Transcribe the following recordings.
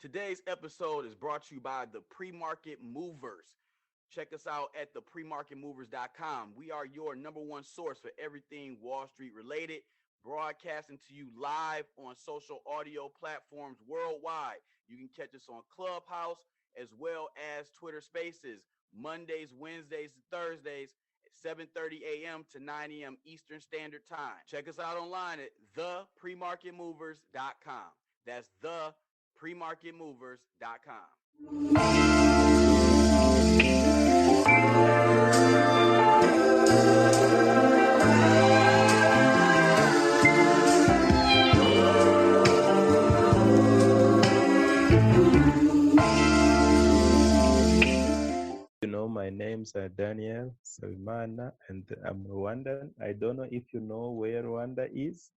Today's episode is brought to you by the Pre-Market Movers. Check us out at thepremarketmovers.com. We are your number one source for everything Wall Street related, broadcasting to you live on social audio platforms worldwide. You can catch us on Clubhouse as well as Twitter Spaces, Mondays, Wednesdays, and Thursdays at 7:30 a.m. to 9 a.m. Eastern Standard Time. Check us out online at thepremarketmovers.com. That's thepremarketmovers.com. My name's Daniel Nsabimana, and I'm Rwandan. I don't know if you know where Rwanda is.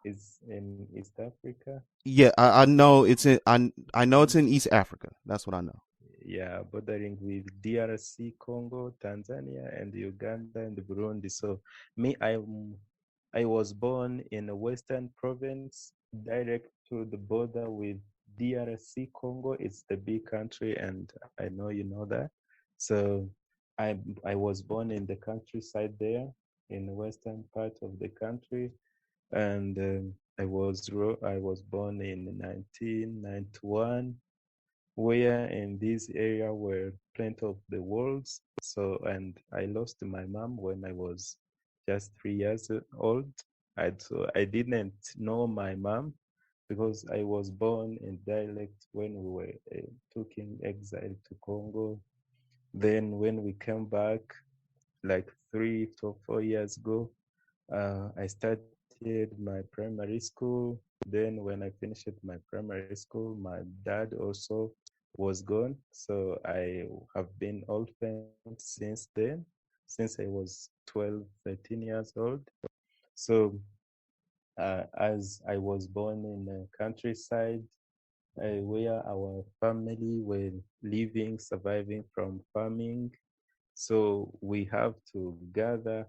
It's in East Africa. Yeah, I know it's in. I know it's in East Africa. That's what I know. Yeah, bordering with DRC, Congo, Tanzania, and Uganda and Burundi. So I was born in a Western province, direct to the border with DRC, Congo. It's the big country, and I know you know that. So I was born in the countryside there, in the western part of the country, and I was born in 1991, where in this area were plenty of the wolves. So, and I lost my mom when I was just 3 years old. So I didn't know my mom because I was born in dialect when we were took in exile to Congo. Then when we came back, like 3 to 4 years ago, I started my primary school. Then when I finished my primary school, my dad also was gone. So I have been orphaned since then, since I was 12, 13 years old. So as I was born in the countryside, where our family were living, surviving from farming. So we have to gather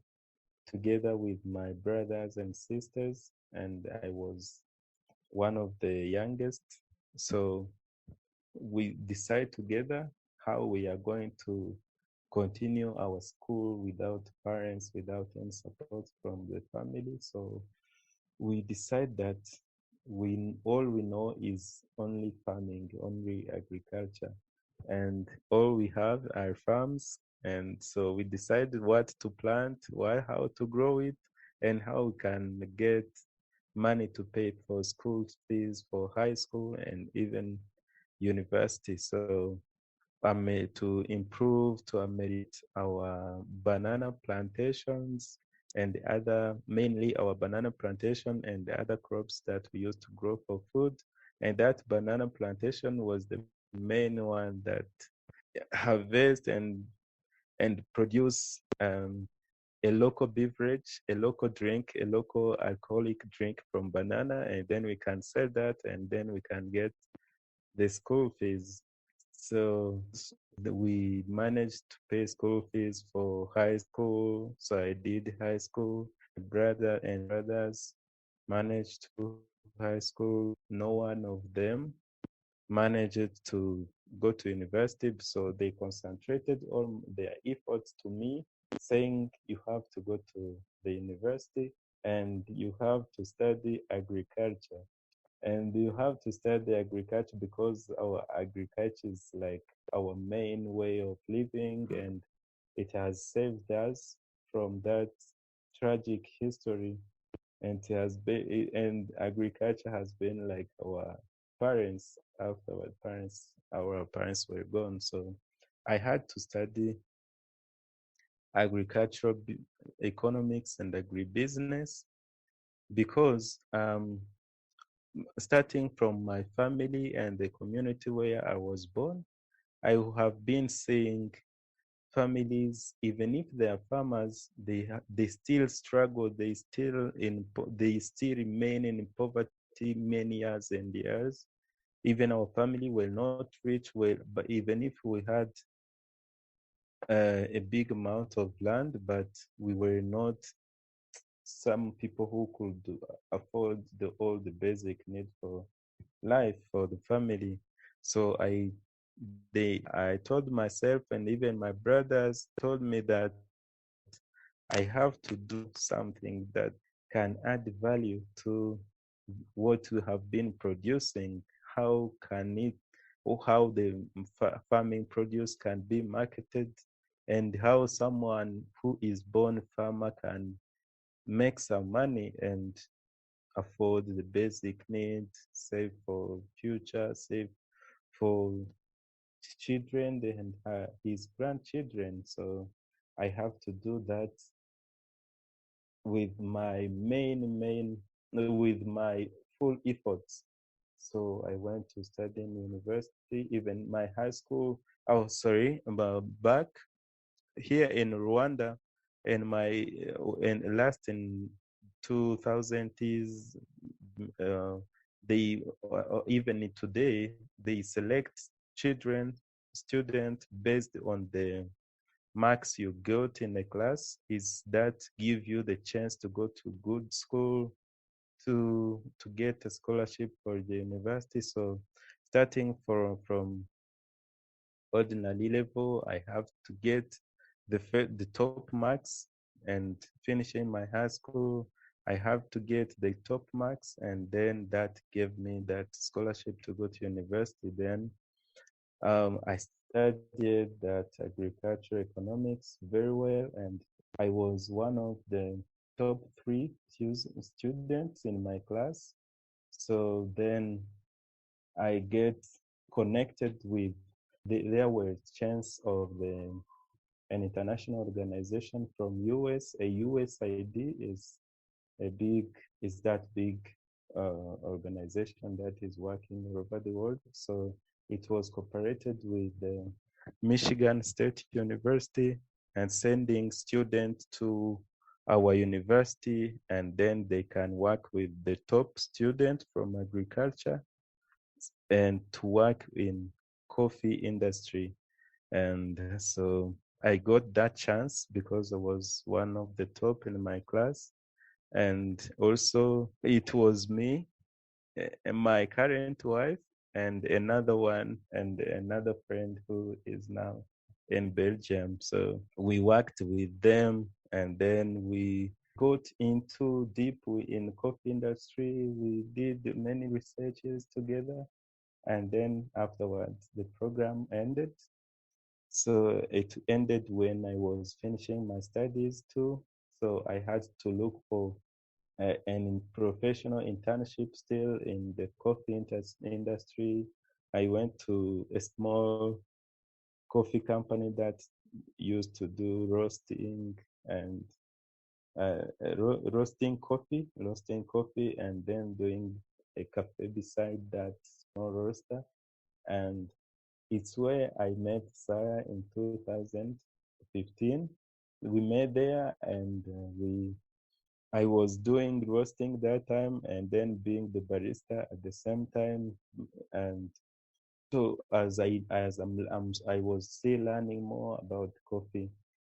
together with my brothers and sisters, and I was one of the youngest. So we decide together how we are going to continue our school without parents, without any support from the family. So we decide that all we know is only farming, only agriculture, and all we have are farms. And so we decided what to plant, how to grow it, and how we can get money to pay for school fees for high school and even university. So to improve, to ameliorate our banana plantations and mainly our banana plantation and the other crops that we used to grow for food. And that banana plantation was the main one that harvest and produce a local beverage, a local drink, a local alcoholic drink from banana, and then we can sell that, and then we can get the school fees. So we managed to pay school fees for high school. So I did high school. My brother and brothers managed to high school. No one of them managed to go to university. So they concentrated all their efforts to me, saying you have to go to the university and you have to study agriculture. And you have to study agriculture because our agriculture is like our main way of living, and it has saved us from that tragic history. And it has been, and agriculture has been like our parents after our parents were gone. So I had to study agricultural economics and agribusiness because starting from my family and the community where I was born, I have been seeing families, even if they are farmers, they still struggle. They still remain in poverty many years and years. Even our family were not rich. But even if we had a big amount of land, but we were not some people who could afford all the basic need for life for the family. So I told myself, and even my brothers told me that I have to do something that can add value to what we have been producing. How can it, or how the farming produce can be marketed, and how someone who is born farmer can make some money and afford the basic needs, save for future, save for children and his grandchildren. So I have to do that with my with my full efforts. So I went to study in university, even my high school. Oh, sorry, back here in Rwanda, and my and last in 2000s, uh, they even today they select children student based on the marks you got in a class. Is that give you the chance to go to good school, to get a scholarship for the university. So starting from ordinary level, I have to get the top marks, and finishing my high school, I have to get the top marks, and then that gave me that scholarship to go to university. Then I studied that agriculture economics very well, and I was one of the top three students in my class. So then I get connected with there were chance of an international organization from US. A USAID is that big organization that is working all over the world. So it was cooperated with the Michigan State University and sending students to our university, and then they can work with the top student from agriculture and to work in coffee industry. And so I got that chance because I was one of the top in my class. And also it was me, my current wife, and another one, and another friend who is now in Belgium. So we worked with them, and then we got into deep in coffee industry. We did many researches together, and then afterwards the program ended. So it ended when I was finishing my studies too. So I had to look for an professional internship still in the coffee industry. I went to a small coffee company that used to do roasting and roasting coffee, and then doing a cafe beside that small roaster. And it's where I met Sarah in 2015. We met there, and I was doing roasting that time, and then being the barista at the same time. And so I was still learning more about coffee.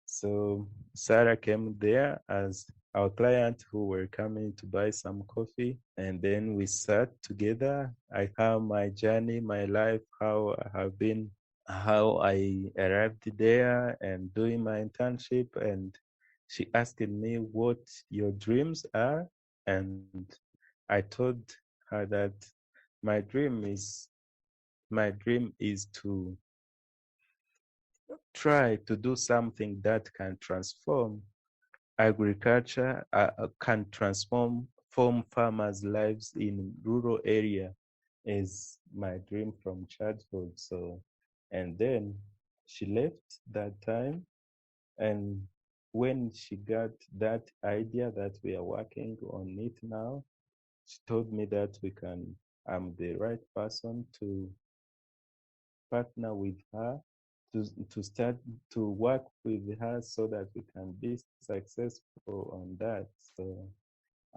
So Sarah came there as our client who were coming to buy some coffee, and then we sat together. I how my journey, my life, how I have been, how I arrived there and doing my internship. And she asked me what your dreams are, and I told her that my dream is to try to do something that can transform agriculture, can transform farmers' lives in rural area, is my dream from childhood. So, and then she left that time, and when she got that idea that we are working on it now, she told me that I'm the right person to partner with her, to start to work with her so that we can be successful on that. So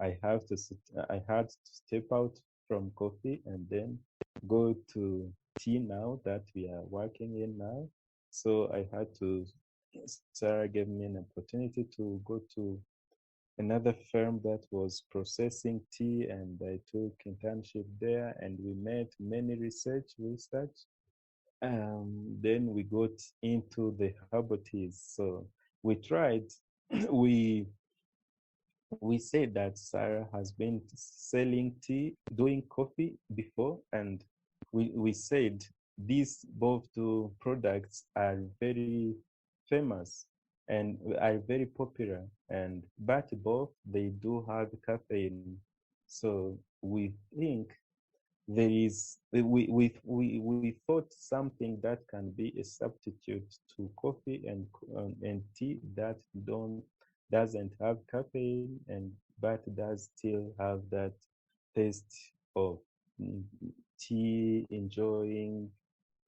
I had to step out from coffee and then go to tea now that we are working in now. So I had to Sarah gave me an opportunity to go to another firm that was processing tea, and I took internship there, and we met many research. Then we got into the herbal teas. So we tried, we we said that Sarah has been selling tea, doing coffee before, and we said these both two products are very famous and are very popular, and but both they do have caffeine. So we think there is we thought something that can be a substitute to coffee and tea that don't doesn't have caffeine and but does still have that taste of mm, tea enjoying,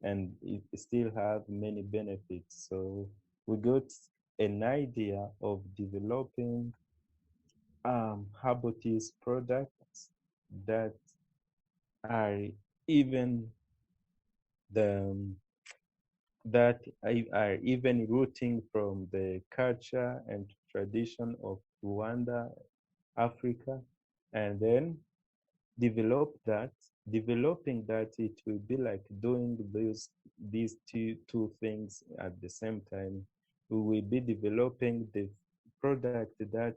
and it still have many benefits. So we got an idea of developing herbal teas products that are even the that are even rooting from the culture and tradition of Rwanda, Africa, and then develop that, developing that it will be like doing these two things at the same time. We will be developing the product that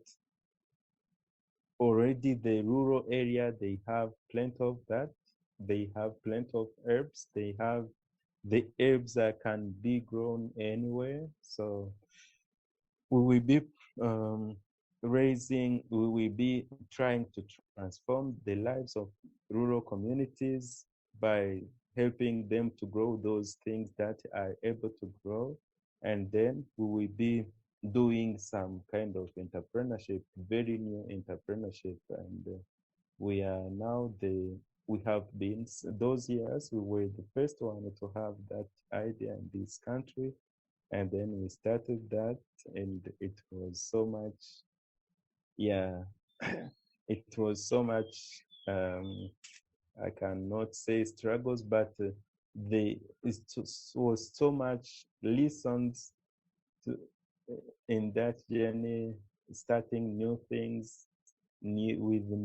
already the rural area they have plenty of that, they have plenty of herbs, they have the herbs that can be grown anywhere. So we will be um, we will be trying to transform the lives of rural communities by helping them to grow those things that are able to grow. And then we will be doing some kind of entrepreneurship, very new entrepreneurship. And we are now we have been those years we were the first one to have that idea in this country, and then we started that, and it was so much, yeah, it was so much, I cannot say struggles, but it was so much lessons to, in that journey, starting new things, with a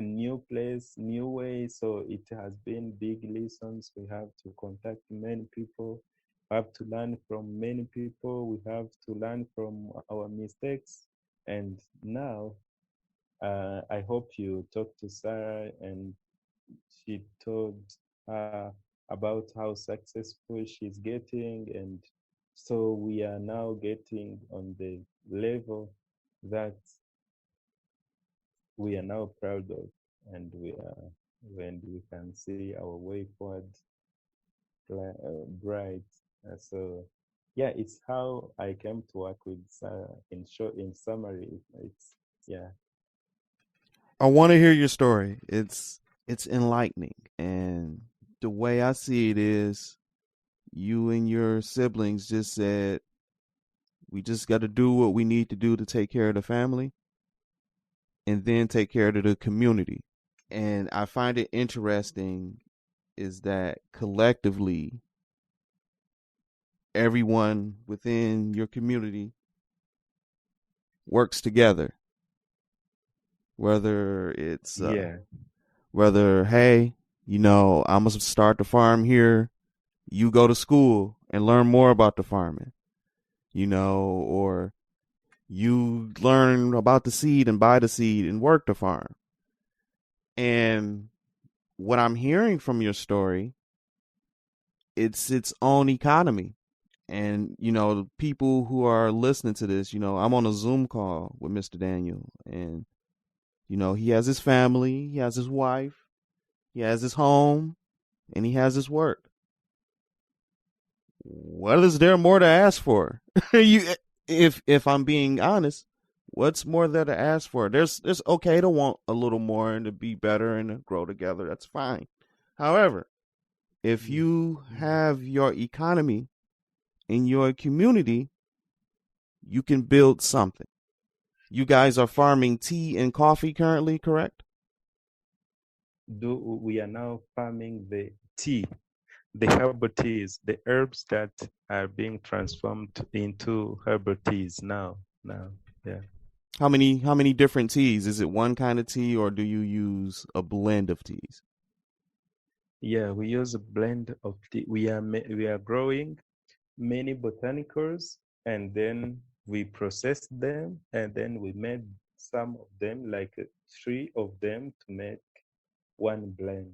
new place, new way. So it has been big lessons. We have to contact many people, we have to learn from many people, we have to learn from our mistakes. And now I hope you talked to Sarah and she told her about how successful she's getting, and so we are now getting on the level that we are now proud of, and we are when we can see our way forward bright. So yeah, it's how I came to work with Sarah. In summary, it's yeah. I want to hear your story. It's enlightening, and the way I see it is, you and your siblings just said we just got to do what we need to do to take care of the family, and then take care of the community. And I find it interesting is that collectively, everyone within your community works together. Whether it's Yeah. whether, hey, I'm gonna start the farm here. You go to school and learn more about the farming, or you learn about the seed and buy the seed and work the farm. And what I'm hearing from your story, it's its own economy. And, the people who are listening to this, I'm on a Zoom call with Mr. Daniel, and, he has his family, he has his wife, he has his home, and he has his work. What is there more to ask for? If I'm being honest, what's more there to ask for? There's okay to want a little more and to be better and to grow together. That's fine. However, if you have your economy in your community, you can build something. You guys are farming tea and coffee currently, correct? We are now farming the tea, the herbal teas, the herbs that are being transformed into herbal teas now. Yeah. How many different teas? Is it one kind of tea, or do you use a blend of teas? Yeah, we use a blend of tea. We are growing many botanicals, and then we processed them, and then we made some of them, like three of them, to make one blend.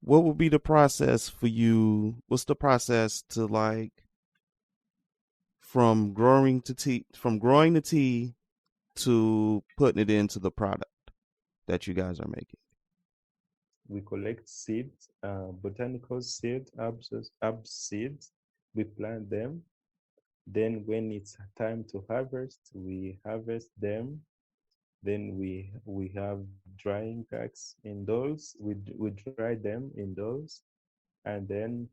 What would be the process for you? What's the process to like from growing the tea to putting it into the product that you guys are making? We collect seeds, botanical seeds, herb seeds. We plant them. Then when it's time to harvest, we harvest them. Then we have drying racks indoors. We dry them indoors, and then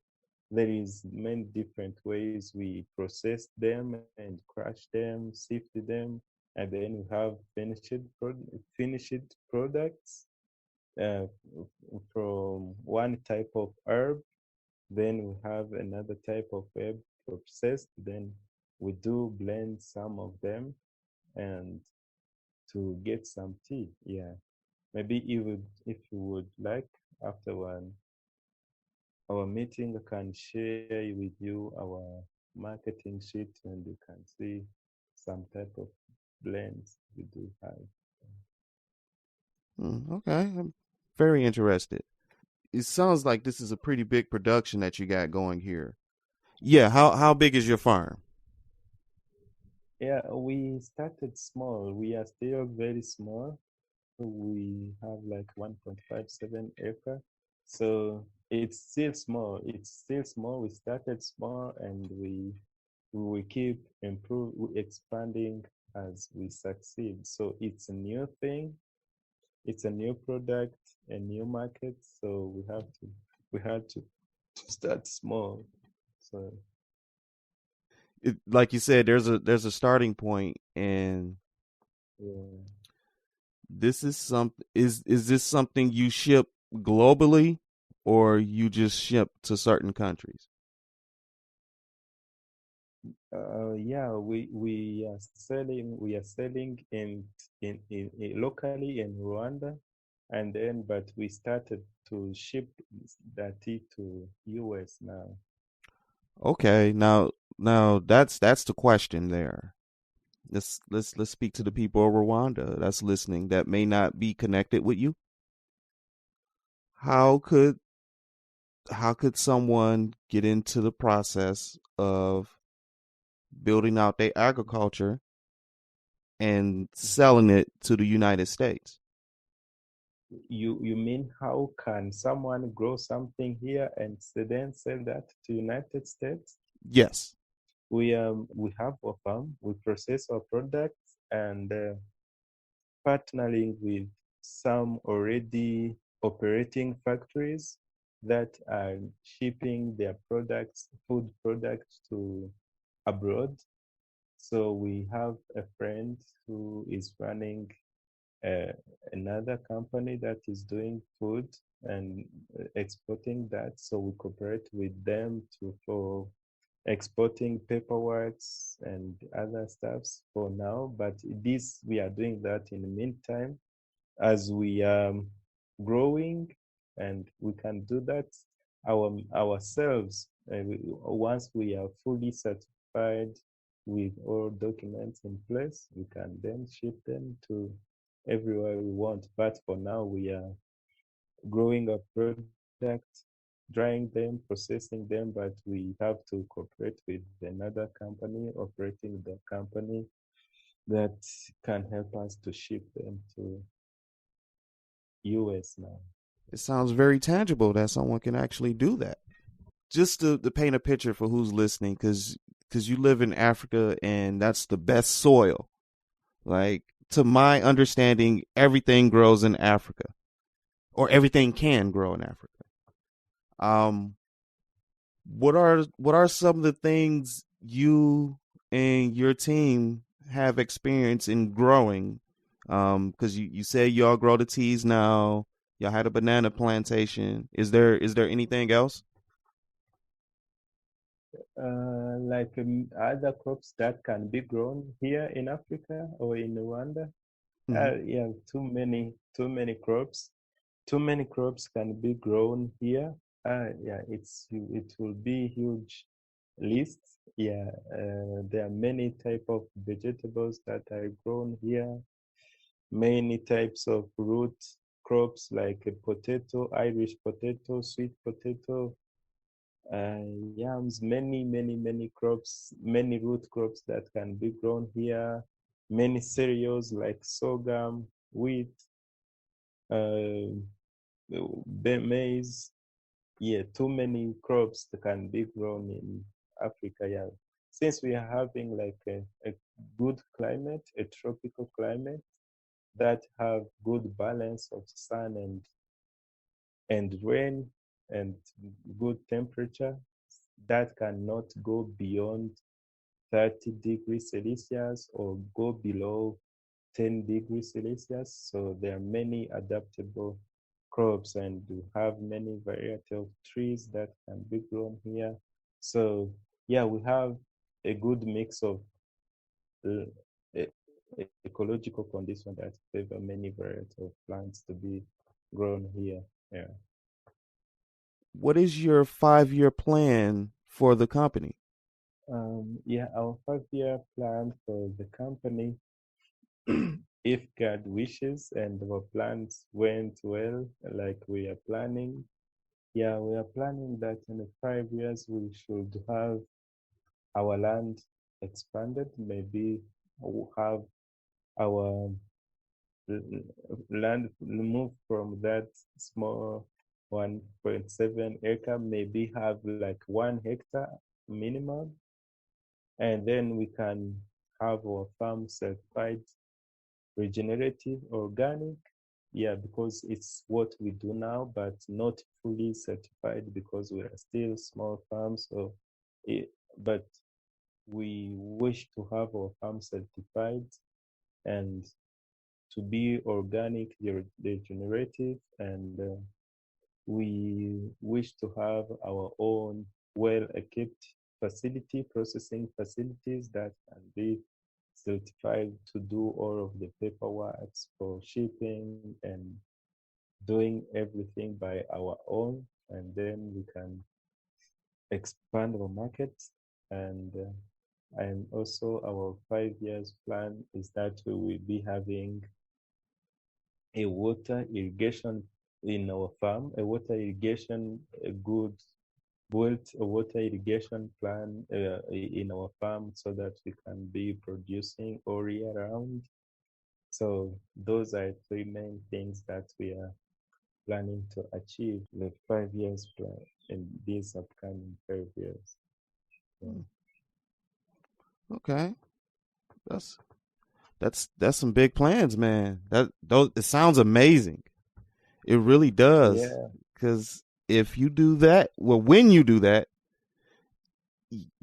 there is many different ways we process them and crush them, sift them, and then we have finished products uh, from one type of herb. Then we have another type of herb processed. Then we do blend some of them and to get some tea. Yeah, maybe if you would like, after our meeting, I can share with you our marketing sheet, and you can see some type of blends we do have. Okay, I'm very interested. It sounds like this is a pretty big production that you got going here. Yeah, how big is your farm? Yeah, we started small. We are still very small. We have like 1.57 acre. So it's still small. It's still small. We started small, and we keep expanding as we succeed. So it's a new thing. It's a new product, a new market. So we had to start small. So Like you said, there's a starting point, and yeah. this is is this something you ship globally, or you just ship to certain countries? Yeah, we are selling in locally in Rwanda, and then but we started to ship that tea to US now. Okay, now that's the question there. Let's speak to the people of Rwanda that's listening that may not be connected with you. How could how could someone get into the process of building out their agriculture and selling it to the United States? You mean how can someone grow something here and then sell that to United States? Yes. We have a farm, we process our products, and partnering with some already operating factories that are shipping their products, food products, to abroad. So we have a friend who is running uh, another company that is doing food and exporting that. So we cooperate with them for exporting paperworks and other stuffs for now. But this we are doing that in the meantime as we are growing, and we can do that ourselves. Once we are fully certified with all documents in place, we can then ship them to everywhere we want. But for now, we are growing a product, drying them, processing them, but we have to cooperate with another company operating the company that can help us to ship them to US now. It sounds very tangible that someone can actually do that. Just to paint a picture for who's listening, because you live in Africa and that's the best soil. Like, to my understanding, everything grows in Africa, or everything can grow in Africa. Um, what are some of the things you and your team have experience in growing? Because you say y'all grow the teas now. Y'all had a banana plantation. Is there anything else? Like other crops that can be grown here in Africa or in Rwanda. Hmm. Yeah, too many crops. Too many crops can be grown here. Yeah, it will be huge list. Yeah, there are many type of vegetables that are grown here. Many types of root crops like a potato, Irish potato, sweet potato, yams, many crops, many root crops that can be grown here. Many cereals like sorghum, wheat, uh, maize. Yeah, too many crops that can be grown in Africa. Yeah, since we are having like a good climate, a tropical climate that have good balance of sun and rain and good temperature that cannot go beyond 30 degrees Celsius or go below 10 degrees Celsius. So there are many adaptable crops and we have many variety of trees that can be grown here. So yeah, we have a good mix of uh, e- ecological condition that favor many variety of plants to be grown here. Yeah. What is your 5-year plan for the company? Yeah, our 5-year plan for the company, if God wishes and our plans went well, like we are planning, yeah, we are planning that in 5 years we should have our land expanded, maybe have our land move from that small 1.7 acre, maybe have like 1 hectare minimum, and then we can have our farm certified regenerative organic. Yeah, because it's what we do now, but not fully certified because we are still small farms. So but we wish to have our farm certified and to be organic, regenerative, and we wish to have our own well-equipped processing facilities that can be certified to do all of the paperwork for shipping and doing everything by our own. And then we can expand our market. And also our 5 years plan is that we will be having a water irrigation in our farm, a water irrigation, a good built a water irrigation plan in our farm so that we can be producing all year round. So those are three main things that we are planning to achieve the 5 years plan in these upcoming 5 years. Yeah. Okay, that's that's some big plans, man. That those it sounds amazing. It really does. Yeah. Because if you do that, well, when you do that,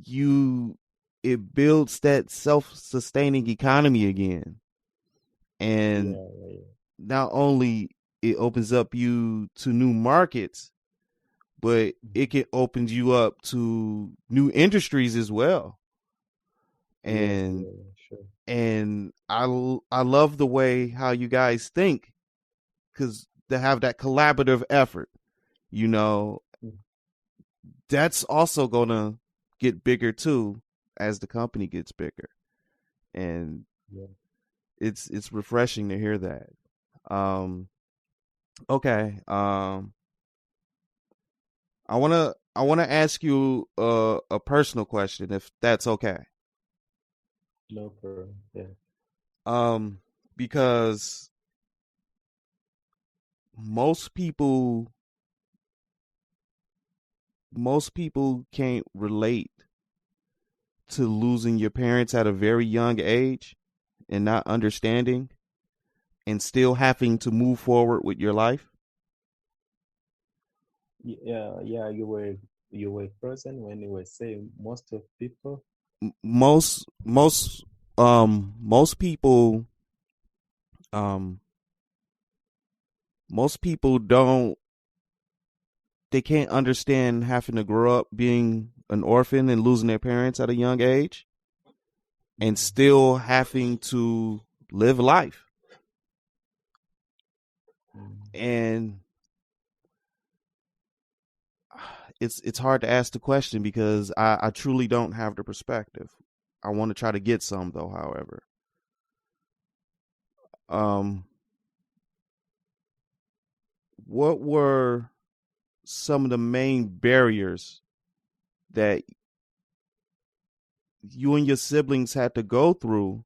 you it builds that self-sustaining economy again, and Yeah. Yeah. not only it opens up you to new markets, but it can open you up to new industries as well. Yeah. And Yeah. Sure. I love the way how you guys think, because to have that collaborative effort, you know, Mm. that's also gonna get bigger too as the company gets bigger, and Yeah. it's refreshing to hear that. Um, okay, I wanna ask you a personal question, if that's okay. No problem. Yeah. Um, because most people most people can't relate to losing your parents at a very young age and not understanding and still having to move forward with your life. Yeah. Yeah. You were present when you were saying most of people. Most people um most people don't they can't understand having to grow up being an orphan and losing their parents at a young age and still having to live life. And it's hard to ask the question because I truly don't have the perspective. I want to try to get some though, however. What were some of the main barriers that you and your siblings had to go through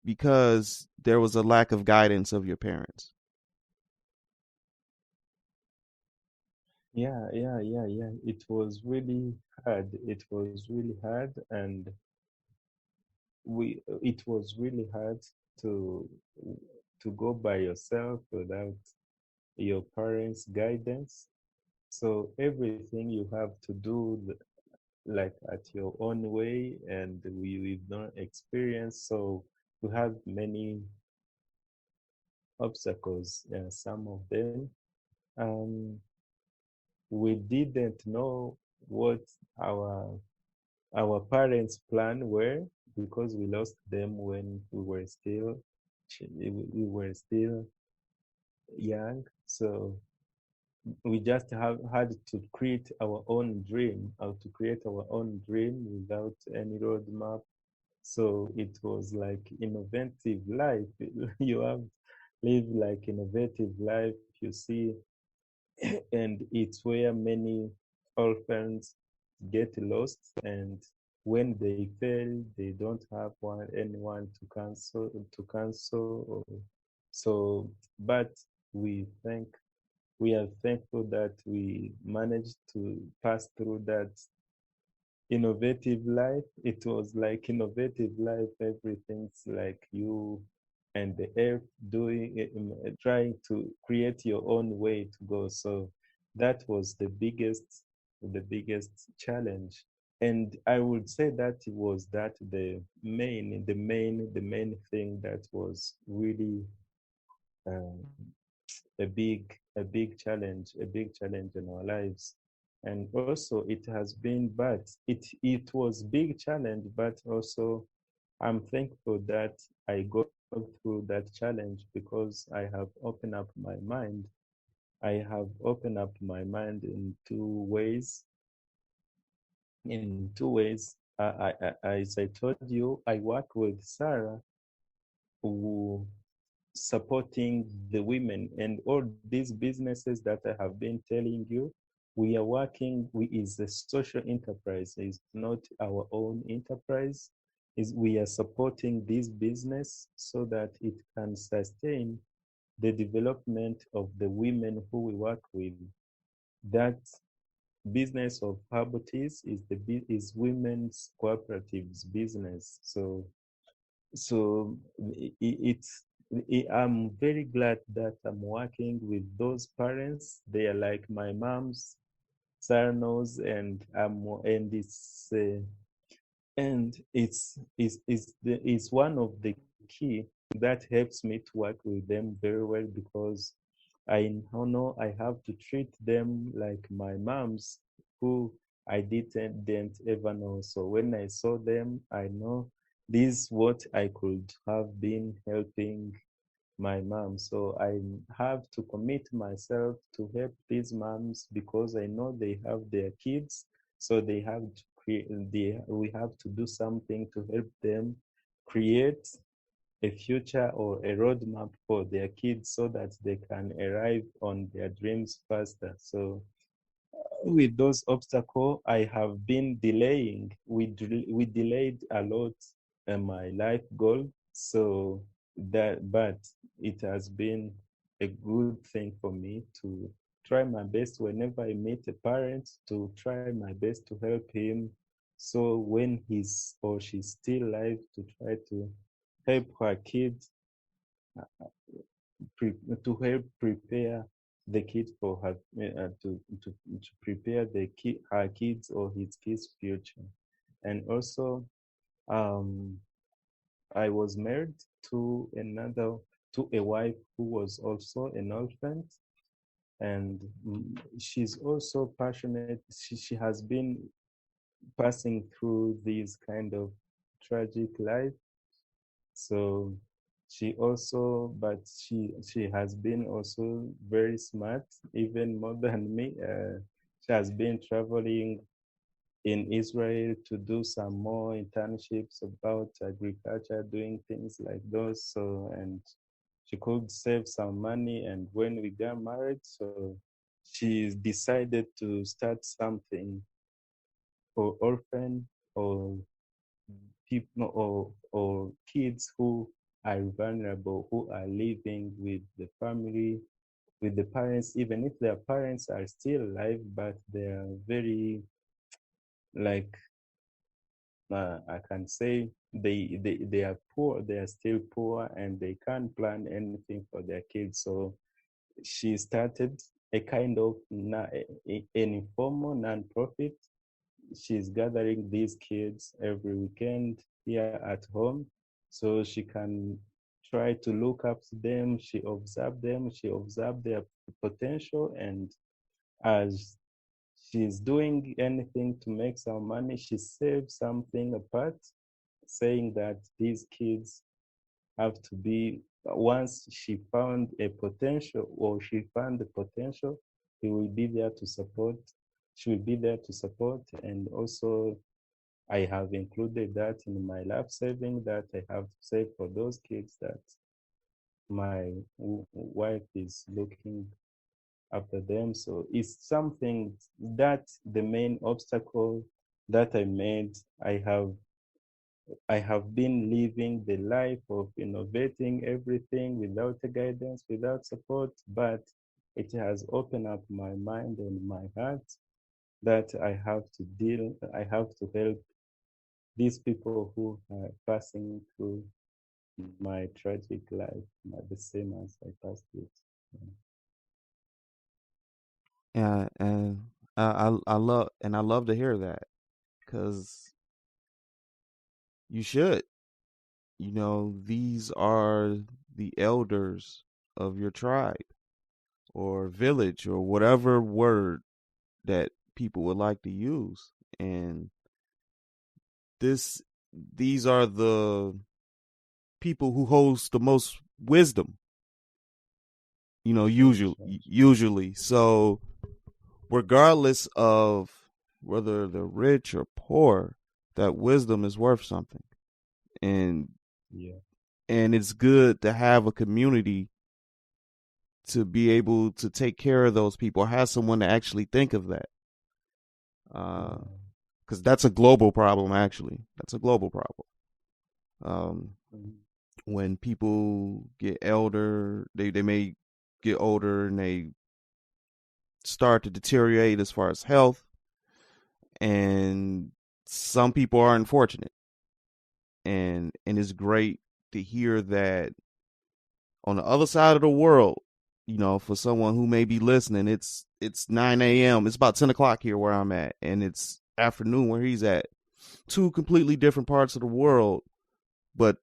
because there was a lack of guidance of your parents? Yeah. It was really hard. It was really hard, and it was really hard to to go by yourself without your parents' guidance. So everything you have to do like at your own way, and we've not experienced. So we have many obstacles, some of them. Um, we didn't know what our our parents' plan were because we lost them when we were still young. So we just have had to create our own dream, how to create our own dream without any roadmap. So it was like innovative life. You have lived like innovative life, you see, and it's where many orphans get lost, and when they fail they don't have anyone to cancel or so. But we thank we are thankful that we managed to pass through that innovative life. It was like innovative life. Everything's like you and the earth doing it, trying to create your own way to go. So that was the biggest challenge. And I would say that it was that the main thing that was really um, a big challenge in our lives. And also it has been, but it was big challenge, but also I'm thankful that I got through that challenge because I have opened up my mind. I have opened up my mind in two ways. As I told you, I work with Sarah, who supporting the women, and all these businesses that I have been telling you, we are working, we is a social enterprise, it's not our own enterprise. Is we are supporting this business so that it can sustain the development of the women who we work with. That business of herbal teas is women's cooperatives business. So it's I'm very glad that I'm working with those parents. They are like my mom's Sarnos, and it's one of the key that helps me to work with them very well, because I know I have to treat them like my moms, who I didn't ever know. So when I saw them, I know this is what I could have been helping my mom. So I have to commit myself to help these moms because I know they have their kids. So they have to we have to do something to help them create a future or a roadmap for their kids so that they can arrive on their dreams faster. So with those obstacles, I have been delaying. We delayed a lot my life goal. So but it has been a good thing for me to try my best whenever I meet a parent, to try my best to help him. So when he's or she's still alive, to try to help her kids, to help prepare the kids for her, to prepare her kids or his kids future. And also, um I was married to a wife who was also an orphan, and she's also passionate. She has been passing through these kind of tragic life. So she has been also very smart, even more than me. She has been traveling in Israel to do some more internships about agriculture, doing things like those. So, and she could save some money. And when we got married, so she decided to start something for orphan or people or kids who are vulnerable, who are living with the family, with the parents, even if their parents are still alive, but they are very, like, I can say they are poor, they are still poor, and they can't plan anything for their kids. So she started a kind of an informal non-profit. She's gathering these kids every weekend here at home, so she can try to look up to them. She observed their potential, and as she's doing anything to make some money, she saves something apart, saying that these kids have to be, once she found a potential, or she found the potential, he will be there to support. She will be there to support. And also, I have included that in my life saving, that I have to save for those kids, that my wife is looking after them. So it's something that the main obstacle that I made. I have been living the life of innovating everything without a guidance, without support, but it has opened up my mind and my heart that I have to help these people who are passing through my tragic life, the same as I passed it. Yeah, and I love to hear that, because you should. You know, these are the elders of your tribe or village or whatever word that people would like to use, and this these are the people who holds the most wisdom. You know, usually. So regardless of whether they're rich or poor, that wisdom is worth something. And Yeah. and it's good to have a community to be able to take care of those people, have someone to actually think of that. Because that's a global problem, actually. That's a global problem. When people get elder, they may get older and they start to deteriorate as far as health. And some people are unfortunate. And it's great to hear that on the other side of the world, you know, for someone who may be listening, it's 9 a.m. It's about 10 o'clock here where I'm at, and it's afternoon where he's at. Two completely different parts of the world, but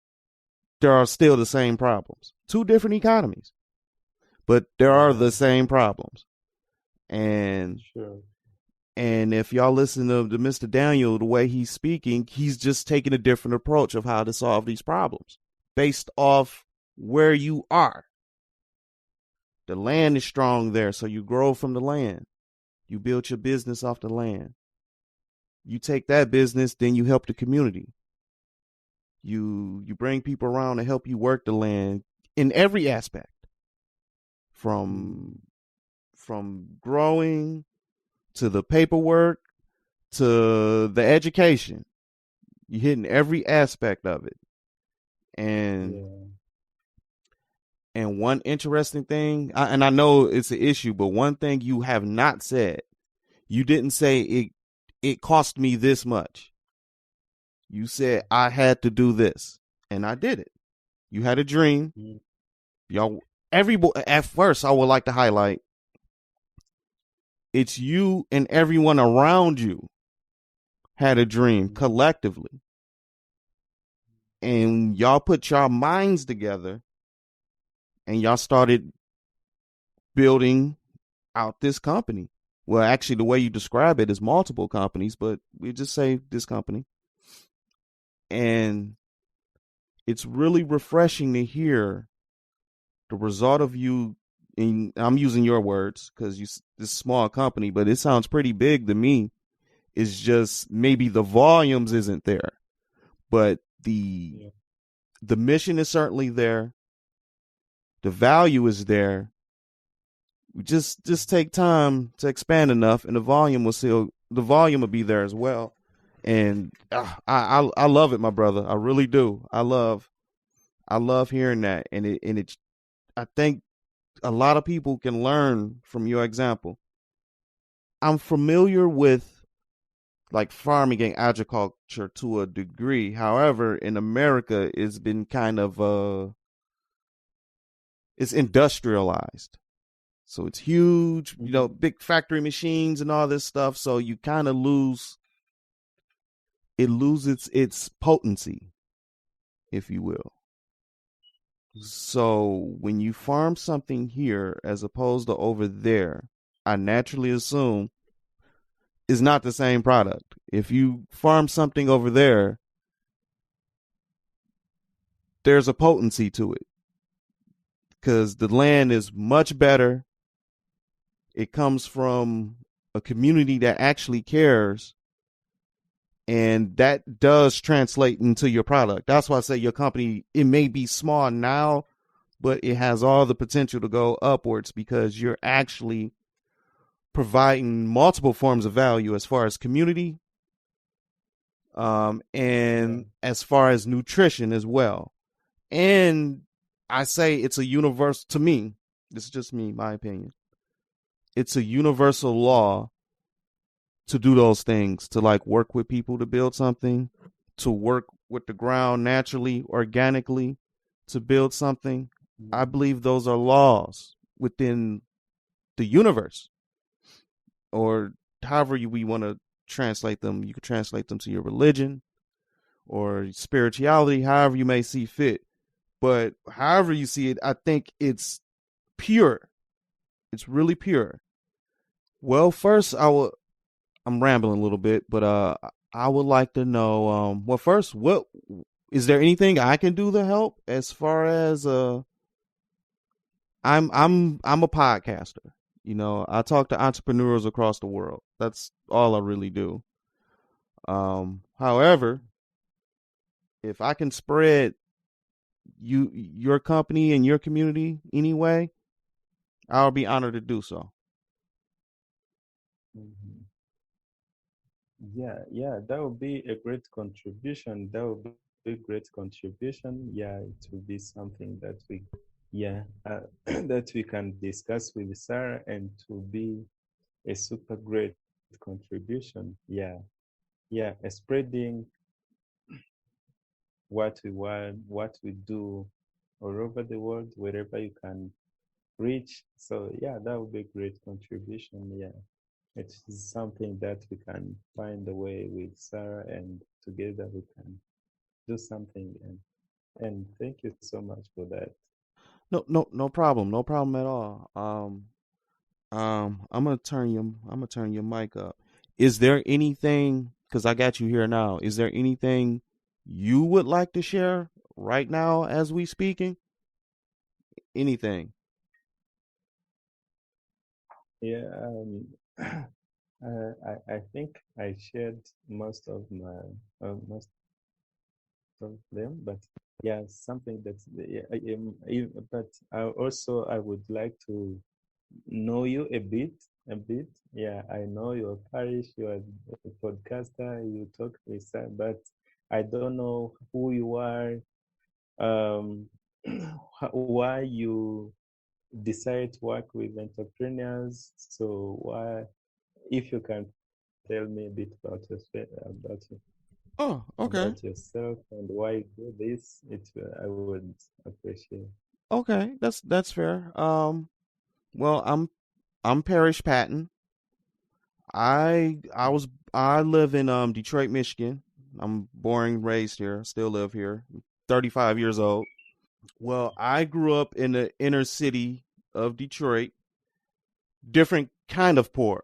there are still the same problems. Two different economies, but there are the same problems. And sure. And if y'all listen to Mr. Daniel, the way he's speaking, he's just taking a different approach of how to solve these problems based off where you are. The land is strong there, so you grow from the land. You build your business off the land. You take that business, then you help the community. You bring people around to help you work the land in every aspect, from growing to the paperwork to the education. You're hitting every aspect of it. And one interesting thing, and I know it's an issue, but one thing you have not said, you didn't say it cost me this much. You said I had to do this, and I did it. You had a dream. Y'all, at first, I would like to highlight, it's you and everyone around you had a dream collectively. And y'all put your minds together and y'all started building out this company. Well, actually, the way you describe it is multiple companies, but we just say this company. And it's really refreshing to hear the result of you. And I'm using your words because this small company, but it sounds pretty big to me. It's just maybe the volumes isn't there, but the mission is certainly there. The value is there. Just take time to expand enough, and the volume will be there as well. And I love it, my brother. I really do. I love hearing that, and it I think a lot of people can learn from your example. I'm familiar with like farming and agriculture to a degree. However, in America, it's been kind of it's industrialized. So it's huge, big factory machines and all this stuff. So you kind of it loses its potency, if you will. So when you farm something here as opposed to over there, I naturally assume is not the same product. If you farm something over there, there's a potency to it because the land is much better. It comes from a community that actually cares, and that does translate into your product. That's why I say your company, it may be small now, but it has all the potential to go upwards because you're actually providing multiple forms of value as far as community, and as far as nutrition as well. And I say it's a universal, to me, this is just me, my opinion. It's a universal law to do those things, to like work with people to build something, to work with the ground naturally, organically to build something. I believe those are laws within the universe, or however we want to translate them. You could translate them to your religion or spirituality, however you may see fit. But however you see it, I think it's pure. It's really pure. Well, first I'm rambling a little bit, but I would like to know, well, first, what is there anything I can do to help as far as I'm a podcaster. I talk to entrepreneurs across the world. That's all I really do. However, if I can spread your company and your community anyway, I'll be honored to do so. Mhm. Yeah, that would be a great contribution. That would be a great contribution. Yeah, it will be something that that we can discuss with Sarah, and to be a super great contribution. Yeah, spreading what we want, what we do all over the world, wherever you can reach. So yeah, that would be a great contribution. Yeah. It is something that we can find a way with Sarah, and together we can do something. And thank you so much for that. No problem. No problem at all. I'm gonna turn your mic up. Is there anything, because I got you here now, is there anything you would like to share right now as we speaking? Anything? Yeah, I think I shared most of them, but yeah, something that's yeah, but I would like to know you a bit. Yeah, I know you're Parrish, you're a podcaster, you talk with but I don't know who you are, um, why you decide to work with entrepreneurs. So why, if you can tell me a bit about Oh, okay. yourself and why you do this, I would appreciate. Okay, that's fair. Well, I'm Parrish Patton. I live in Detroit, Michigan. I'm born and raised here. Still live here. 35 years old. Well, I grew up in the inner city of Detroit, different kind of poor.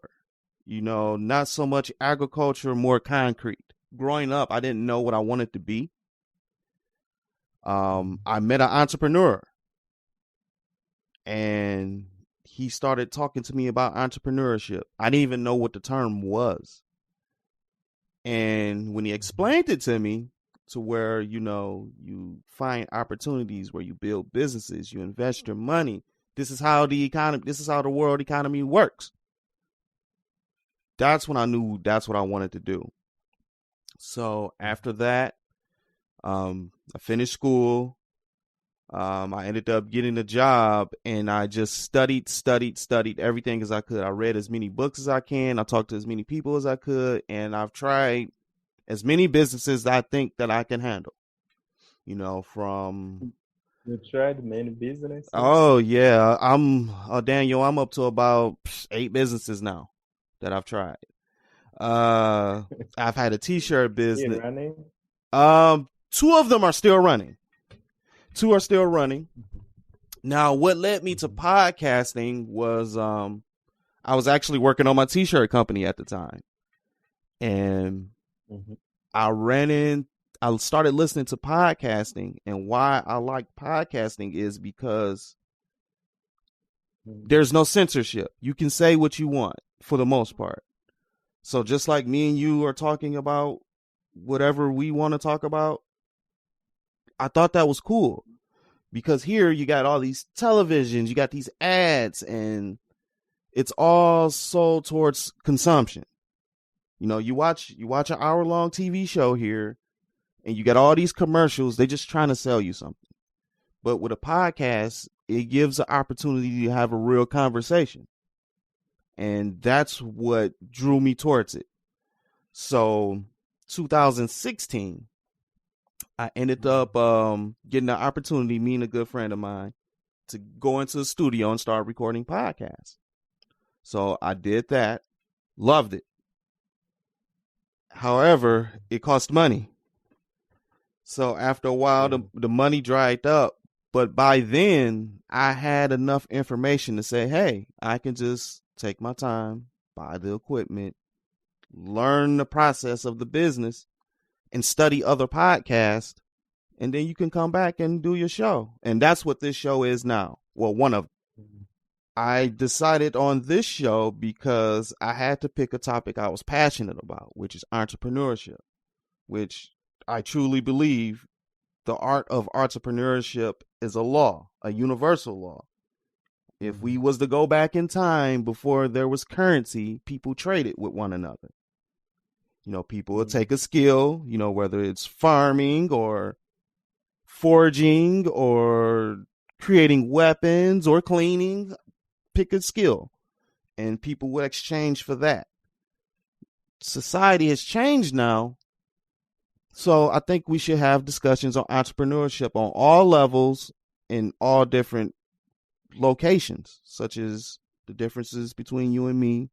Not so much agriculture, more concrete. Growing up, I didn't know what I wanted to be. I met an entrepreneur, and he started talking to me about entrepreneurship. I didn't even know what the term was. And when he explained it to me, to where, you find opportunities where you build businesses, you invest your money. This is how the world economy works. That's when I knew that's what I wanted to do. So after that, I finished school. I ended up getting a job, and I just studied everything as I could. I read as many books as I can. I talked to as many people as I could, and I've tried as many businesses that I think that I can handle. From You tried many businesses? Oh yeah, I'm Daniel. I'm up to about 8 businesses now that I've tried. I've had a t-shirt business. Running? 2 of them are still running. 2 are still running. Now, what led me to podcasting was I was actually working on my t-shirt company at the time, and I started listening to podcasting, and why I like podcasting is because there's no censorship. You can say what you want for the most part. So just like me and you are talking about whatever we want to talk about, I thought that was cool, because here you got all these televisions, you got these ads, and it's all sold towards consumption. You watch an hour-long TV show here, and you got all these commercials. They're just trying to sell you something. But with a podcast, it gives an opportunity to have a real conversation. And that's what drew me towards it. So 2016, I ended up getting the opportunity, me and a good friend of mine, to go into the studio and start recording podcasts. So I did that, loved it. However, it cost money. So after a while, the money dried up. But by then, I had enough information to say, hey, I can just take my time, buy the equipment, learn the process of the business, and study other podcasts. And then you can come back and do your show. And that's what this show is now. Well, one of them. I decided on this show because I had to pick a topic I was passionate about, which is entrepreneurship, which I truly believe the art of entrepreneurship is a law, a universal law. If we was to go back in time before there was currency, people traded with one another. People will take a skill, whether it's farming or foraging or creating weapons or cleaning, pick a skill, and people will exchange for that. Society has changed now. So I think we should have discussions on entrepreneurship on all levels in all different locations, such as the differences between you and me,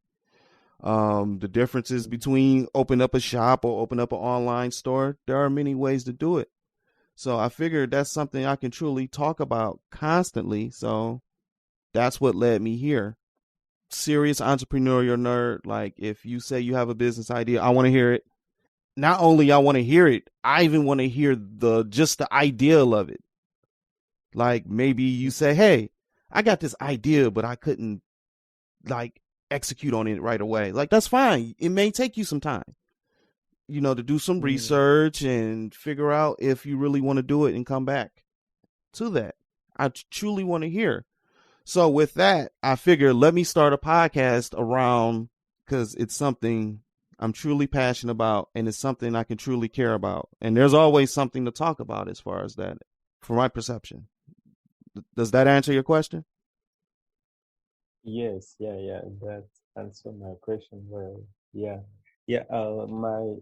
the differences between open up a shop or open up an online store. There are many ways to do it. So I figured that's something I can truly talk about constantly. So that's what led me here. Serious entrepreneurial nerd. Like, if you say you have a business idea, I want to hear it. Not only I want to hear it, I even want to hear just the ideal of it. Like, maybe you say, hey, I got this idea, but I couldn't execute on it right away. Like, that's fine. It may take you some time, to do some research and figure out if you really want to do it and come back to that. I truly want to hear. So with that, I figured, let me start a podcast around, because it's something I'm truly passionate about, and it's something I can truly care about. And there's always something to talk about as far as that, from my perception. Does that answer your question? Yes, yeah. That answered my question well. Yeah. My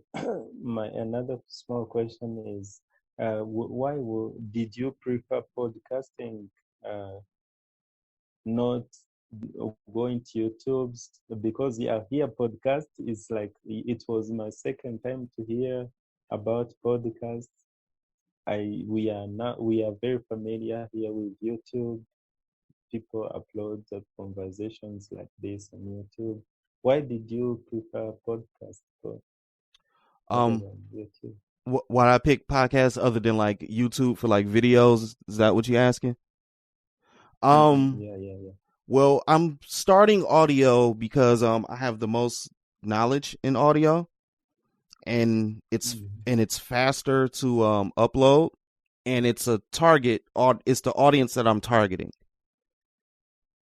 my another small question is, why did you prefer podcasting, not going to YouTube's? Because here podcast is like, it was my second time to hear about podcasts. We are very familiar here with YouTube, people upload the conversations like this on YouTube. Why did you prefer podcast other Um, than YouTube? why I pick podcasts other than like YouTube for like videos? Is that what you asking? Um, Yeah, yeah, yeah. well, I'm starting audio because I have the most knowledge in audio, and Mhm, it's faster to upload, and it's a target. It's the audience that I'm targeting.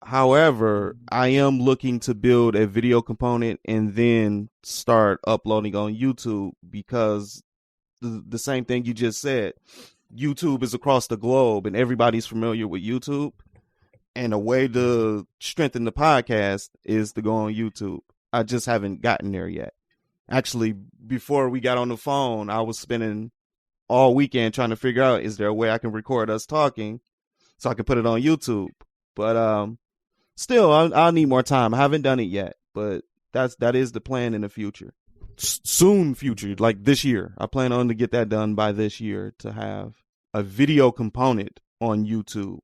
However, mhm, I am looking to build a video component and then start uploading on YouTube because the same thing you just said. YouTube is across the globe and everybody's familiar with YouTube. And a way mhm. to strengthen the podcast is to go on YouTube. I just haven't gotten there yet. Actually, before we got on the phone, I was spending all weekend trying to figure out, is there a way I can record us talking so I can put it on YouTube? But still, I'll need more time. I haven't done it yet, but that is the plan in the future. Soon future, like this year. I plan on to get that done by this year to have a video component on YouTube.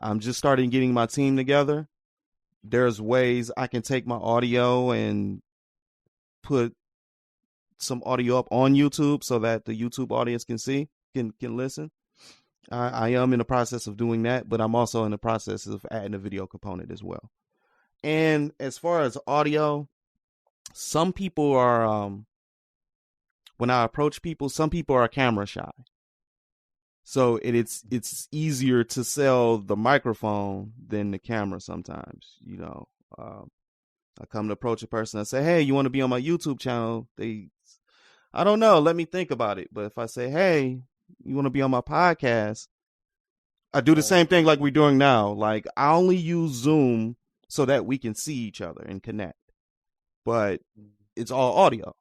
I'm just starting getting my team together. There's ways I can take my audio and put some audio up on YouTube so that the YouTube audience can see, can listen. I am in the process of doing that, but I'm also in the process of adding a video component as well. And as far as audio, some people are when I approach people, some people are camera shy. So it's easier to sell the microphone than the camera sometimes, you know. I come to approach a person, I say, "Hey, you want to be on my YouTube channel?" I don't know, let me think about it. But if I say, "Hey, you want to be on my podcast?" I do the same thing like we're doing now. Like I only use Zoom so that we can see each other and connect. But it's all audio.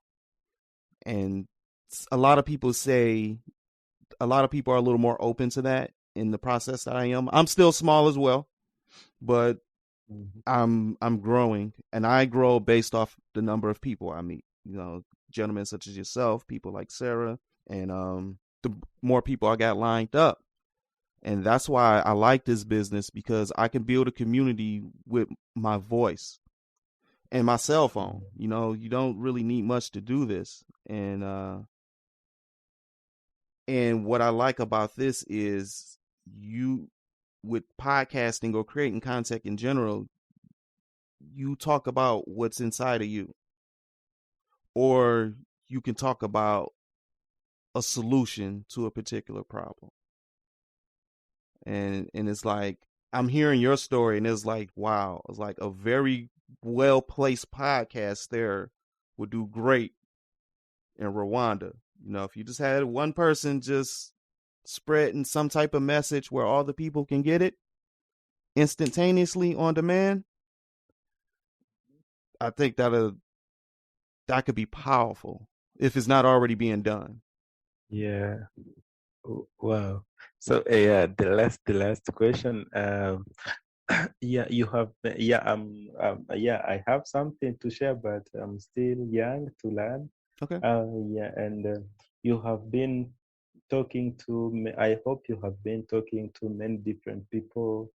And a lot of people say a lot of people are a little more open to that in the process that I am. I'm still small as well, but Mhm. I'm growing, and I grow based off the number of people I meet. You know, gentlemen such as yourself, people like Sarah, and the more people I got lined up. And that's why I like this business, because I can build a community with my voice and my cell phone. You know, you don't really need much to do this. And what I like about this is, you, with podcasting or creating content in general, you talk about what's inside of you, or you can talk about a solution to a particular problem. And it's like, I'm hearing your story, and it's like, wow, it's like a very well placed podcast there would do great in Rwanda. You know, if you just had one person just spreading some type of message where all the people can get it instantaneously on demand, I think that could be powerful if it's not already being done. Yeah. Wow. So yeah, the last question. Yeah, you have. Yeah, yeah, I have something to share, but I'm still young to learn. Okay. Yeah, and you have been talking to. I hope you have been talking to many different people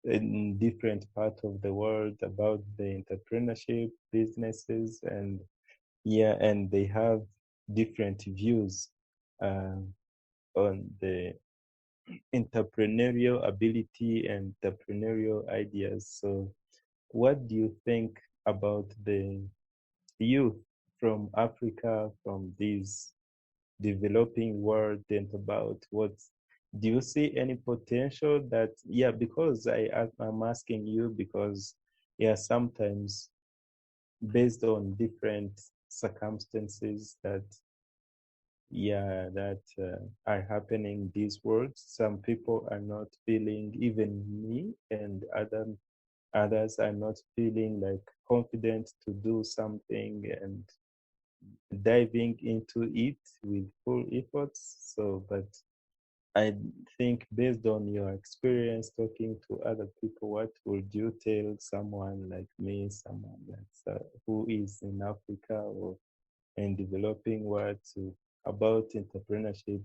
in different parts of the world about the entrepreneurship businesses, and yeah, and they have different views uh, on the entrepreneurial ability and entrepreneurial ideas. So, what do you think about the youth from Africa, from this developing world, and about what do you see any potential that, yeah, because I'm asking you because, yeah, sometimes based on different circumstances that are happening these words, some people are not feeling, even me and others are not feeling like confident to do something and diving into it with full efforts. So but I think based on your experience talking to other people, what would you tell someone like me, someone that's who is in Africa or in developing world about entrepreneurship?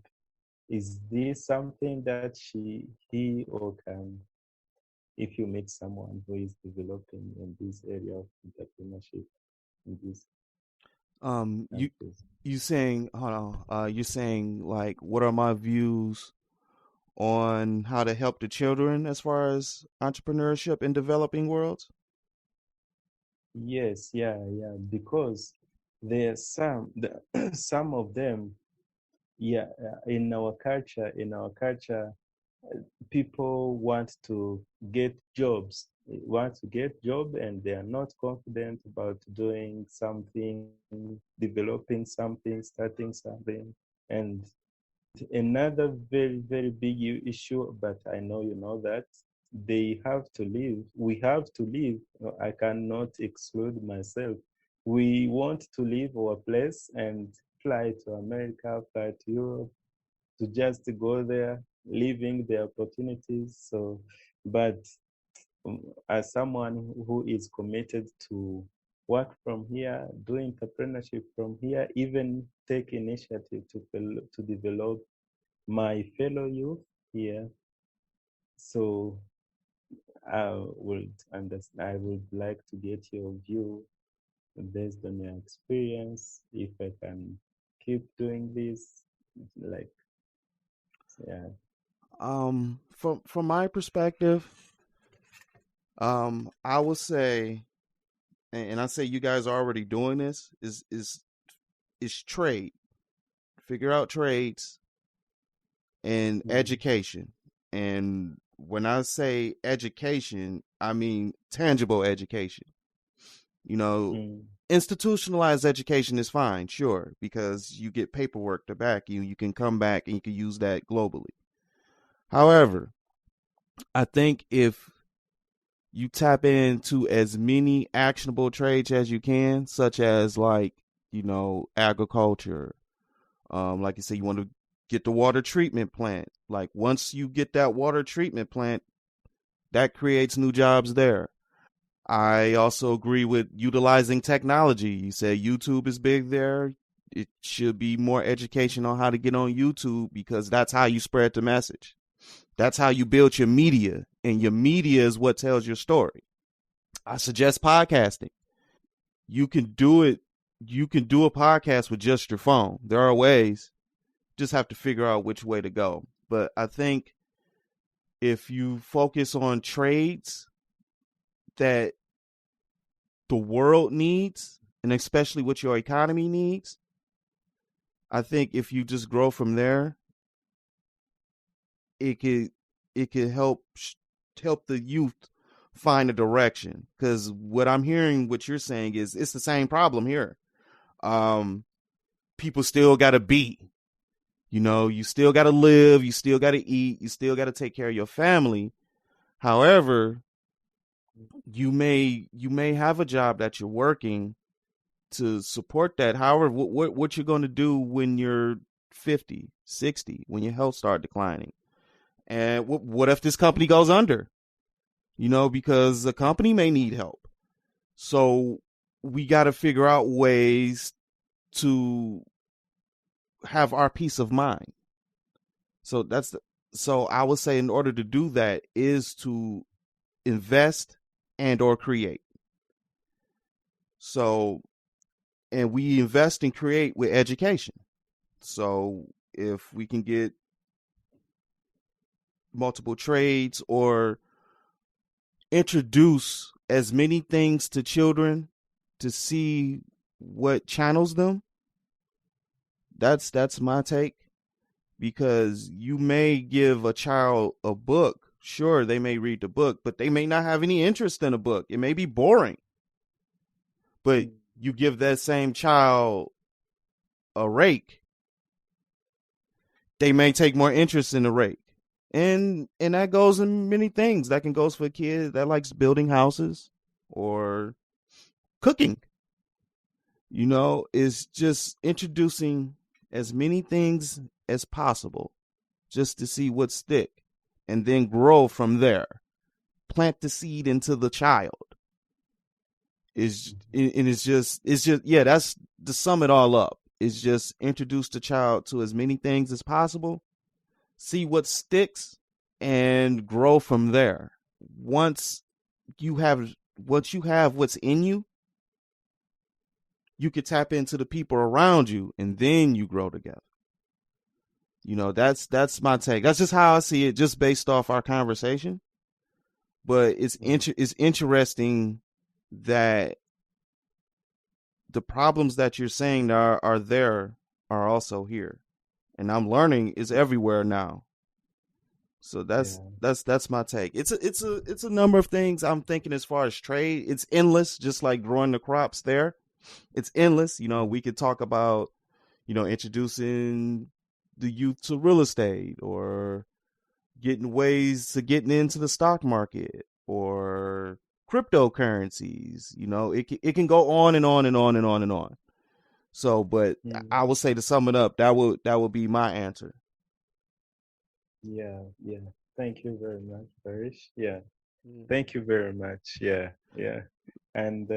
Is this something that he or can if you meet someone who is developing in this area of entrepreneurship in these You countries. you saying hold on? You're saying like, what are my views on how to help the children as far as entrepreneurship in developing worlds? Yes, yeah, because there are some of them, yeah, in our culture, people want to get jobs, want to get job, and they are not confident about doing something, developing something, starting something. And another very, very big issue, but I know you know that they have to live. We have to live. I cannot exclude myself. We want to leave our place and fly to America, fly to Europe, to just go there, living the opportunities. So, but as someone who is committed to work from here, do entrepreneurship from here, even take initiative to develop my fellow youth here. So I would like to get your view based on your experience. If I can keep doing this, like, yeah. From my perspective, I would say, and I say you guys are already doing this, is trade. Figure out trades and Mm, education. And when I say education, I mean tangible education. You know, mm, institutionalized education is fine, sure, because you get paperwork to back you. You can come back and you can use that globally. However, I think if you tap into as many actionable trades as you can, such as like, agriculture, like you say, you want to get the water treatment plant. Like once you get that water treatment plant, that creates new jobs there. I also agree with utilizing technology. You say YouTube is big there. It should be more education on how to get on YouTube, because that's how you spread the message. That's how you build your media, and your media is what tells your story. I suggest podcasting. You can do it. You can do a podcast with just your phone. There are ways. Just have to figure out which way to go. But I think if you focus on trades that the world needs, and especially what your economy needs, I think if you just grow from there, it could help the youth find a direction. Because what I'm hearing, what you're saying is it's the same problem here. People still got to be, you still got to live, you still got to eat, you still got to take care of your family. However, you may have a job that you're working to support that. However, what you're going to do when you're 50, 60, when your health start declining? And what if this company goes under? Because the company may need help. So we got to figure out ways to have our peace of mind. So so I would say in order to do that is to invest and or create. So, and we invest and create with education. So if we can get multiple trades or introduce as many things to children to see what channels them, that's my take. Because you may give a child a book, sure, they may read the book, but they may not have any interest in a book. It may be boring. But you give that same child a rake, they may take more interest in the rake. And that goes in many things. That can go for a kid that likes building houses or cooking. Is just introducing as many things as possible just to see what stick, and then grow from there. Plant the seed into the child. It's just yeah, that's to sum it all up. It's just introduce the child to as many things as possible, see what sticks, and grow from there. once you have what's in you, you could tap into the people around you, and then you grow together. That's my take. That's just how I see it, just based off our conversation. But it's interesting that the problems that you're saying are also here, and I'm learning is everywhere now. So that's my take. It's a number of things I'm thinking as far as trade. It's endless, just like growing the crops there. It's endless. We could talk about, introducing the youth to real estate, or getting ways to getting into the stock market, or cryptocurrencies. It can go on and on and on and on and on. So, but I would say, to sum it up, that would be my answer. Yeah, yeah. Thank you very much, Parrish. Yeah, thank you very much. Yeah, yeah. And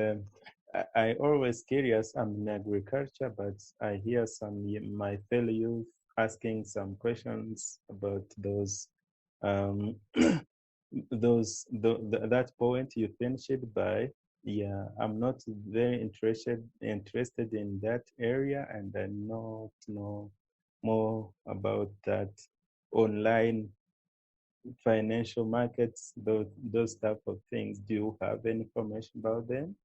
I always curious. I'm in agriculture, but I hear my fellow youth asking some questions about those um that point you finished by. Yeah, I'm not very interested in that area, and I not know more about that online financial markets, those type of things. Do you have any information about them?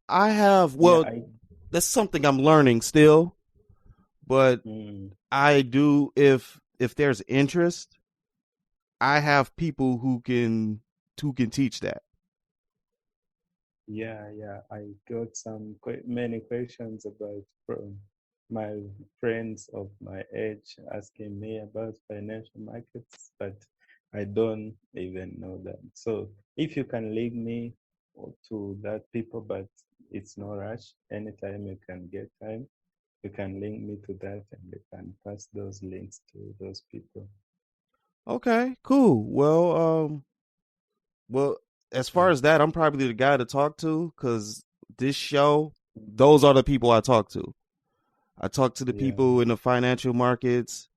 I have, Yeah, well, that's something I'm learning still, but I do, if there's interest, I have people who can teach that. Yeah, I got many questions about from my friends of my age asking me about financial markets, but I don't even know that. So if you can link me to that people, but it's no rush. Anytime you can get time, you can link me to that, and you can pass those links to those people. Okay, cool. Well, as far as that, I'm probably the guy to talk to, because this show, those are the people I talk to. I talk to the people in the financial markets.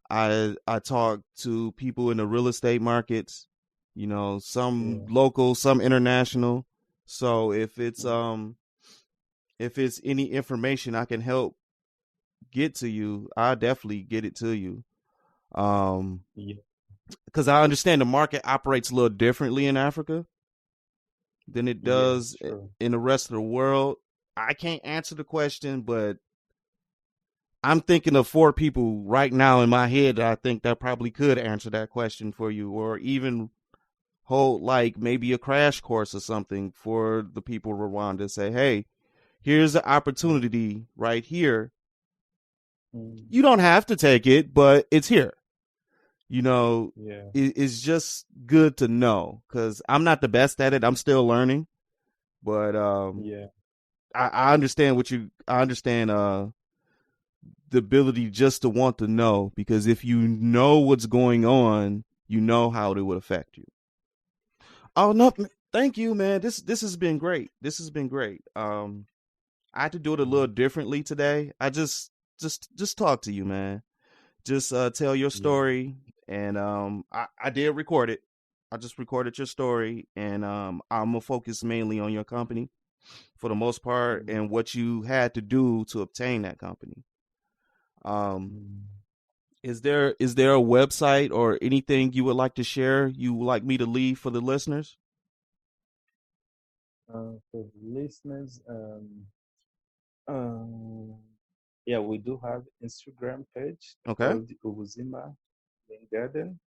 I talk to people in the real estate markets. Some local, some international. So if it's any information I can help get to you, I definitely get it to you. Because I understand the market operates a little differently in Africa than it does in the rest of the world. I can't answer the question, but I'm thinking of 4 people right now in my head that I think that probably could answer that question for you, or even hold like maybe a crash course or something for the people of Rwanda. Say, hey, here's the opportunity right here. You don't have to take it, but it's here. It's just good to know, because I'm not the best at it. I'm still learning, but I understand I understand the ability just to want to know, because if you know what's going on, you know how it would affect you. Oh no, thank you, man. This has been great. This has been great. I had to do it a little differently today. I just talk to you, man. Just tell your story, and I did record it. I just recorded your story, and I'm gonna focus mainly on your company for the most part, and what you had to do to obtain that company. Is there a website or anything you would like to share? You would like me to leave for the listeners? For the listeners, yeah, we do have Instagram page called Ubuzima Garden.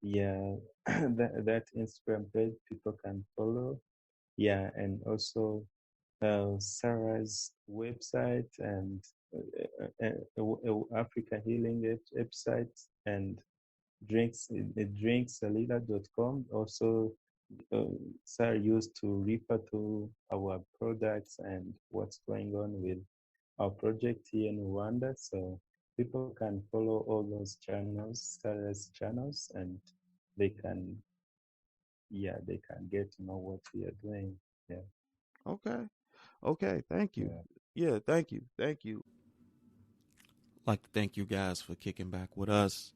Yeah, that Instagram page people can follow. Yeah, and also Sarah's website, and Africa Healing website, and drinksalida.com. Also, Sarah used to refer to our products and what's going on with our project here in Rwanda. So people can follow all those channels, Sarah's channels, and they can, they can get to know what we are doing. Yeah. Okay. Thank you. Yeah, thank you. I'd like to thank you guys for kicking back with us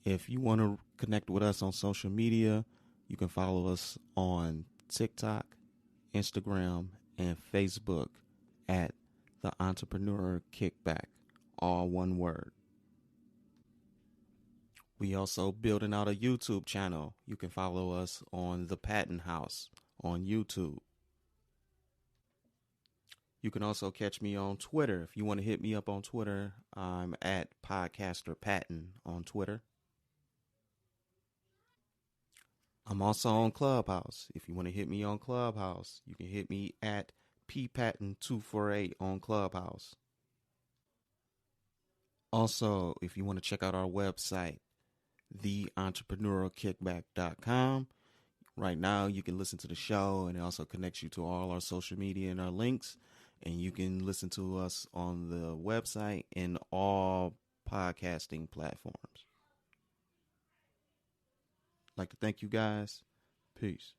If you want to connect with us on social media, you can follow us on TikTok, Instagram, and Facebook at the Entrepreneur Kickback, all one word. We also building out a YouTube channel. You can follow us on The Patton House on YouTube. You can also catch me on Twitter. If you want to hit me up on Twitter, I'm at Podcaster Patton on Twitter. I'm also on Clubhouse. If you want to hit me on Clubhouse, you can hit me at ppatton248 on Clubhouse. Also, if you want to check out our website, theentrepreneurkickback.com. Right now, you can listen to the show, and it also connects you to all our social media and our links. And you can listen to us on the website and all podcasting platforms. I'd like to thank you guys. Peace.